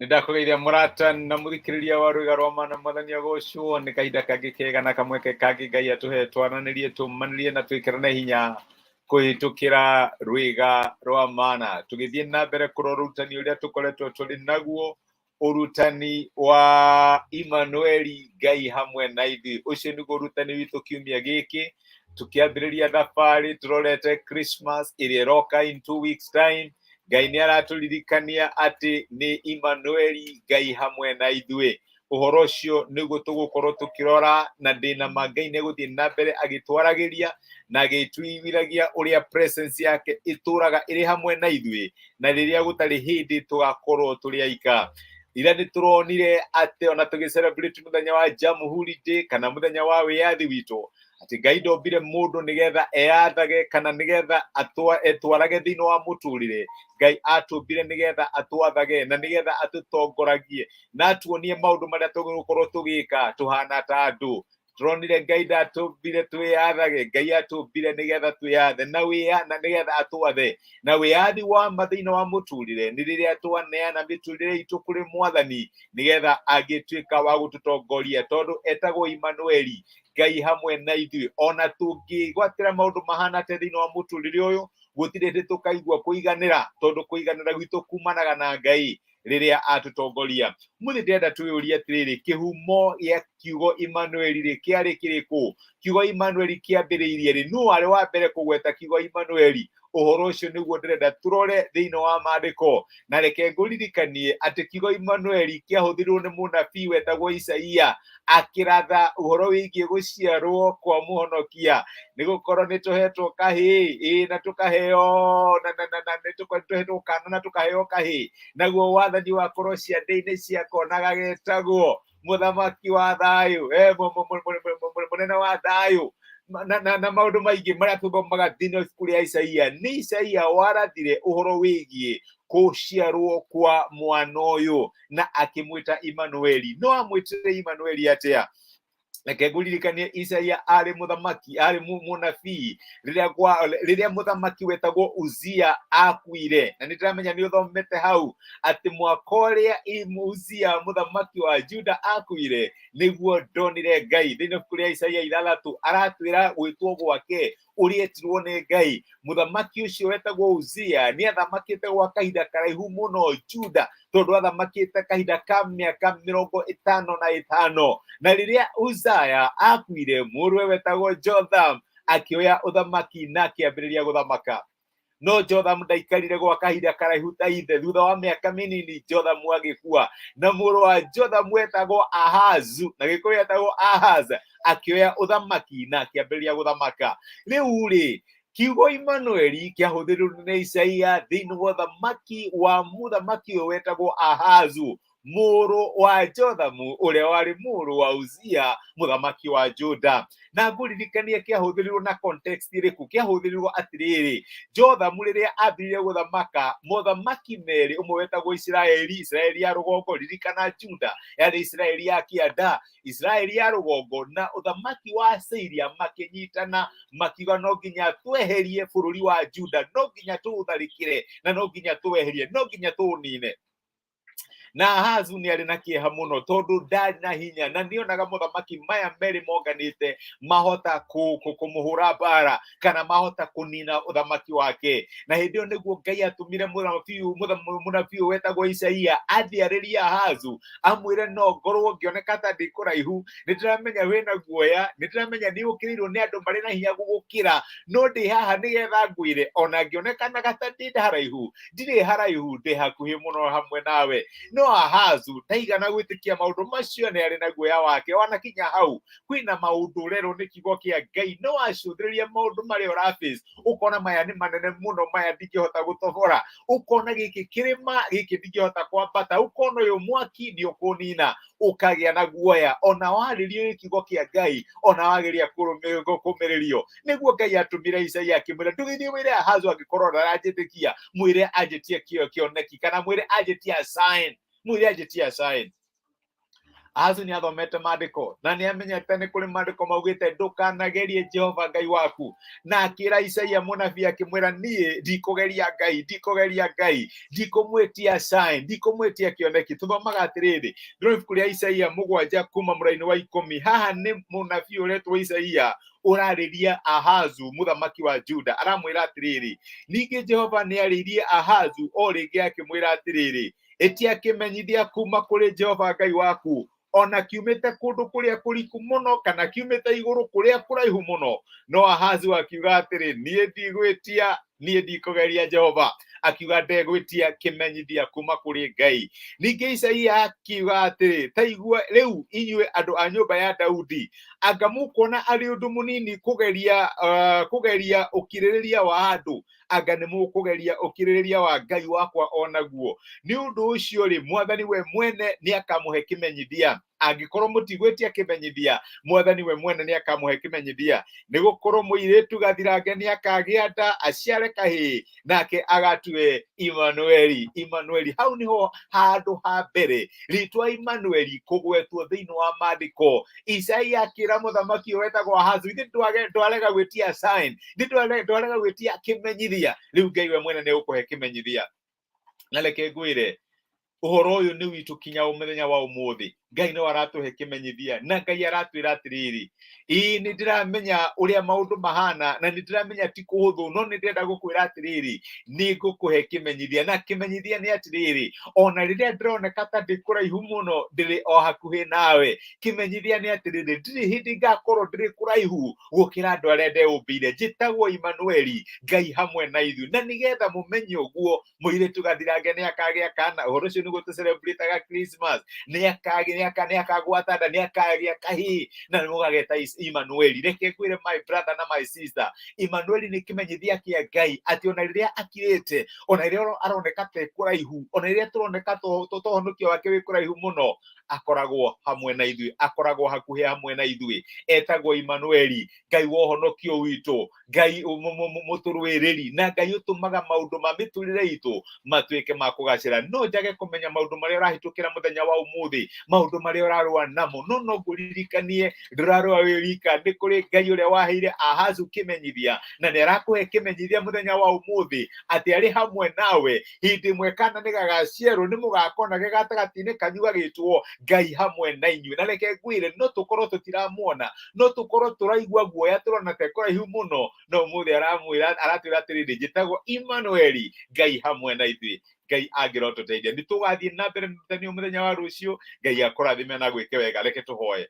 Nidakugeithia murata na muthikiriria wa Rwiga rwa Mana Mwathani Gocwo ni kahinda kangi kega na kamweke kangi Ngai atuhe twaranirie tumanirie na twikirane hinya kuhitukira Rwiga rwa Mana tugithie na mbere kurora urutani uria tukoretwo turi naguo urutani wa Emmanuel Ngai hamwe na ithui. Ucio niguo urutani witu kiumia giki tukiambiriria thabari turorete Christmas iria iroka in 2 weeks time. Ngai ni araturirikania ati ni Emmanuel Ngai hamwe na ithui. Uhoro ucio niguo tugukorwo tukirora na ndina Ngai ni guthie na mbere agitwaragiria na agituigiragia uria presence yake ituraga iri hamwe na ithui na riria gutari hindi tugakorwo turi aika. Ira ni turonire ati ona tugicelebrate muthenya wa Jamhuri Day kana muthenya wa wiyathi witu ati Ngai ndombire mundu nigetha eyathage kana nigetha etwarage thini wa muturire. Ngai atumbire nigetha atwathage na nigetha atutongoragie na atuonie maundu maria tugukorwo tugika tuhana ta andu. Turonire Ngai ndatumbire twiyathage, Ngai atumbire nigetha twiyathe na nigetha atwathe na wiyathi wa mathina wa muturire ni riria twaneana miturire itu kuri Mwathani nigetha agituika wa gututongoria tondu etagwo Emmanuel Ngai hamwe na ithui. Ona tungigwatira maundu mahana te thini wa muturire uyu gutire tukaigua kuiganira tondu kuiganira gwitu kumanaga na Ngai riria atutongoria. Muthi ndenda twiyurie atiriri kihumo ya kiugo Emmanuel ri kiari kiriku? Kiugo Emmanuel kiambiriirie ri? Nu ari wa mbere kugweta kiugo Emmanuel? Uhoro ucio niguo ndirenda turore thiini wa maandiko na reke nguririkanie ati kiugo Emmanuel kiahuthirirwo ni munabii wetagwo Isaia akiratha uhoro wigie guciarwo kwa muhonokia. Nigukorwo ni tuhetwo kahi na tukaheo na tuhetwo kana na tukaheo kahi naguo wathani wa korwo ciande-ini ciakonaga getagwo muthamaki wa thayu munene wa thayu na maundu maingi maria tuthomaga thiini wa ibuku ria Isaia. Ni Isaia warathire uhoro wigie guciarwo kwa mwana uyu na akimwita Emmanuel. No amwitire Emmanuel atia? Reke nguririkanie Isaia ari muthamaki ari munabii riria muthamaki wetagwo Uzia akuire na nitiramenya ni uthomete hau ati mwaka uria Uzia muthamaki wa Juda akuire niguo ndonire Ngai thiini wa ibuku ria Isaia 6 aratwira gwitwo gwake urietirwo ni Ngai. Muthamaki ucio wetagwo Uzia ni athamakite gwa kahinda karaihu muno Juda tondu athamakite kahinda ka miaka 55 na riria Uzia akuire murwe wetagwo Jotham akioya uthamaki na akiambiriria guthamaka. No Jotham ndaikarire gwa kahinda karaihu ta ithe. Thutha wa miaka minini Jotham agikua na muru wa Jotham wetagwo Ahazu na gikuyu etagwo Ahaz akioya uthamaki na akiambiriria guthamaka. Riu ri kiugo Emmanuel kiahuthirirwo ni Isaia thiini wa muthamaki uyu wetagwo Ahazu muru wa Jothamu uria wari muru wa Uzia muthamaki wa Juda. Na nguririkanie kiahuthirirwo na context iriku? Kiahuthirirwo atiriri, Jothamu riria ambiririe guthamaka muthamaki meri, umwe wetagwo Israeli ya rugongo, ririkana Juda yani Israeli ya kianda, Israeli ya rugongo na uthamaki wa Syria makinyitana makiuga no nginya tweherie bururi wa Juda, no nginya tuutharikire na no nginya tweherie, no nginya tunine. Na Ahazu ni ari na kieha muno tondu ndari na hinya na nionaga muthamaki maya meri monganite mahota kumuhura bara kana mahota kunina uthamaki wake. Na hindi iyo niguo Ngai atumire munabii wetagwo Isaia athiaririe Ahazu amwire no ngorwo ngioneka ta ndi kuraihu, nitiramenya wina guoya, nitiramenya ni ukirirwo ni andu mari na hinya gugukira, no ndi haha nigetha ngwire ona ngionekanaga ta ndi haraihu, ndiri haraihu, ndi hakuhi muno hamwe nawe. No Ahazu ndaigana gwitikia maundu macio ni ari na guoya wake. Wanakinya hau kwina maundu rero ni kiugo kia Ngai no acuthiriria maundu mari uraface, ukona maya ni manene muno, maya ndingihota gutobora, ukona giki kirima giki ndingihota kwambata, ukona uyu mwaki ni ukunina, ukagia na guoya. Ona waririo kiugo kia Ngai, ona wageria kumiririo, niguo Ngai atumire Isaia akimwira ndugithie mwire Ahazu angikorwo ndarajitikia, mwire ajitie kioneki kana mwire ajitie sign, mwire ajitie sign. Ahazu ni athomete maandiko na ni amenyete ni kuri maandiko maugite ndukanagerie Jehova Ngai waku, na akira Isaia munabii akimwira nie ndikugeria Ngai ndikumwitia sign ndikumwitia kioneki. Tuthomaga atiriri ndiro ibuku ria Isaia 7 kuma muraini wa 10. haha ni munabii uretwo Isaia urariria Ahazu muthamaki wa Juda, aramwira atiriri ningi Jehova ni aririe Ahazu o ringi akimwira atiriri etia kimenyithia kuma kuri Jehova Ngai waku, ona kiumite kundu kuria kuriku muno kana kiumite iguru kuria kuraihu muno. No Ahazu akiuga atiri nie ndigwitia nie ndikugeria Jehova, akiuga ndegwitia kimenyithia kuma kuri Ngai. Ningi Isaia akiuga atiri taigua riu inyue andu a nyumba ya Daudi, anga mukuona ari undu munini kugeria ukiririria wa andu, anga ni mukugeria ukiririria wa Ngai wakwa onaguo. Ni undu ucio ri Mwathani we mwene ni akamuhe kimenyithia. Angikorwo mutigwitia kimenyithia, Mwathani we mwene ni akamuhe kimenyithia. Ni gukorwo muiritu gathirange ni akagia nda aciare kahii, nake agatue Imanueli. Hau niho handu ha mbere ritwa Imanueli kugwetwo thiini wa maandiko. Isaia akira muthamaki wetagwo Ahazu ithi ndwarega gwitia sign, ndwarega gwitia kimenyithia. Riu Ngai we mwene ni ukuhe kimenyithia. Na reke ngwire uhoro uyu ni witu kinya umuthenya wa umuthi. Ngai no aratuhe kimenyithia, na Ngai aratwira atiriri ni ndiramenya uria maundu mahana na ni ndiramenya ti kuhuthu, no ni ndenda gukwira atiriri ni ngukuhe kimenyithia. Na kimenyithia ni atiriri ona riria ndironeka ta ndi kuraihu muno ndiri o hakuhi nawe. Kimenyithia ni atiriri ndiri hindi ngakorwo ndiri kuraihu gukira andu aria ndeumbire. Njitagwo Imanueli, Ngai hamwe na ithuĩ. Na nigetha mumenye uguo muiritu gathirange ni akagia kana. Uhoro ucio ni gutu celebrate Christmas ni akagwata nda ni akagia kahii na mugageta Imanueli. Reke kwire my brother na my sister, Imanueli ni kimenyithia kia Ngai ati ona riria akirite, ona riria aroneka te kuraihu, ona riria turoneka tohonokio wake wi kuraihu muno, akoragwo hamwe na ithuĩ, akoragwo hakuhi hamwe na ithuĩ. Etagwo Imanueli, Ngai wohonokio witu, Ngai muturwiriri, na Ngai utumaga maundu ma miturire itu matuike ma kugacira. No njage kumenya maundu maria urahitukira muthenya wa umuthi, maundu maria urarua namo, no nguririkanie ndurarua wirika. Ndi kuri Ngai uria waheire Ahazu kimenyithia, na ni arakuhe kimenyithia muthenya wa umuthi ati ari hamwe nawe. Hindi imwe kana ni gagaciarwo ni mugakona gegatagati-ini kanyu gagitwo Ngai hamwe na inyuĩ. Na reke ngwire no tukorwo tutiramuona, no tukorwo turaigua guoya turona te kuraihu muno, no umuthi aratwira atiriri njitagwo Imanueli, Ngai hamwe na ithuĩ. Ngai angirotuteithia ni tugathie na mbere muthenya wa rucio. Ngai akurathime na gwike wega. Reke tuhoye.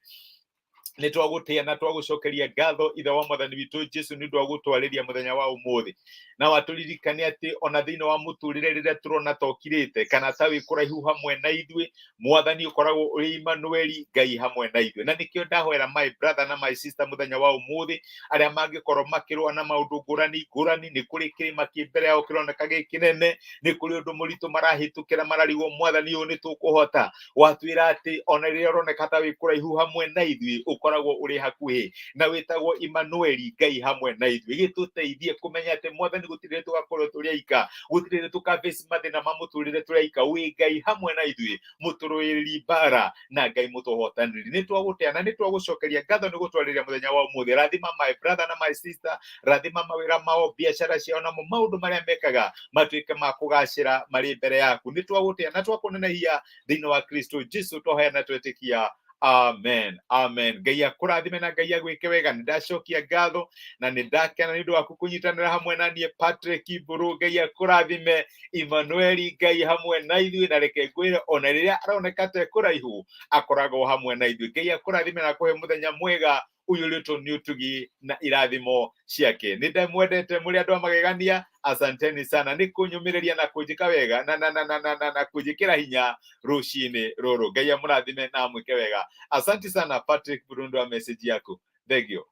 Ni twagutia na twagucokeria ngatho ithe wa Mwathani witu Jesu ni ndu agutwariria muthenya wa umuthi, na waturirikania ati ona thiini wa muturire riria turona tokirite kana ta wi kuraihu hamwe na ithuĩ, Mwathani ukoragwo uri Imanueli, Ngai hamwe na ithuĩ. Na nikio ndahoera my brother na my sister muthenya wa umuthi aria mangikorwo makirwa na maundu ngurani, ni kuri kirima kimbere yao kironeka gikinene, ni kuri undu muritu marahitukira mararigwo Mwathani uyu ni tukuhota. Watwira ati ona riria uroneka ta wi kuraihu hamwe na ithuĩ, ukoragwo uri hakuhi na witagwo Imanueli, Ngai hamwe na ithuĩ. Gituteithie kumenya ati Mwathani gutirire tugakorwo turi aika, gutirire tukaface mathina ma muturire turi aika, wi Ngai hamwe na ithuĩ, muturwiriri bara na Ngai mutuhotaniri. Ni twagutia na ni twagucokeria ngatho ni gutwariria muthenya wa umuthi. Rathima my brother na my sister, rathima mawira mao, biashara ciao na maundu maria mekaga matuike ma kugacira mari mbere yaku. Ni twagutia na twakunenehia thiini wa Kristo Jesu twahoya na twetikia. Amen. Ngai akurathime na Ngai agwike wega. Ni ndacokia ngatho na ni ndakena ni ndu waku kunyitanira hamwe na nie Patrick Mburu. Ngai akurathime. Imanueli, Ngai hamwe na ithuĩ. Na reke ngwire ona riria aroneka te kuraihu, akoragwo hamwe na ithuĩ. Ngai akurathime na kuhe muthenya mwega uyu rito ni utugi na irathimo ciake. Ni ndamwendete muri andu amagegania. Asanteni sana ni kunyumiriria na kunjika wega na kunjikira hinya rucini ruru. Ngai amurathime na amwike wega. Asante sana Patrick Burundu wa message yako. Thank you.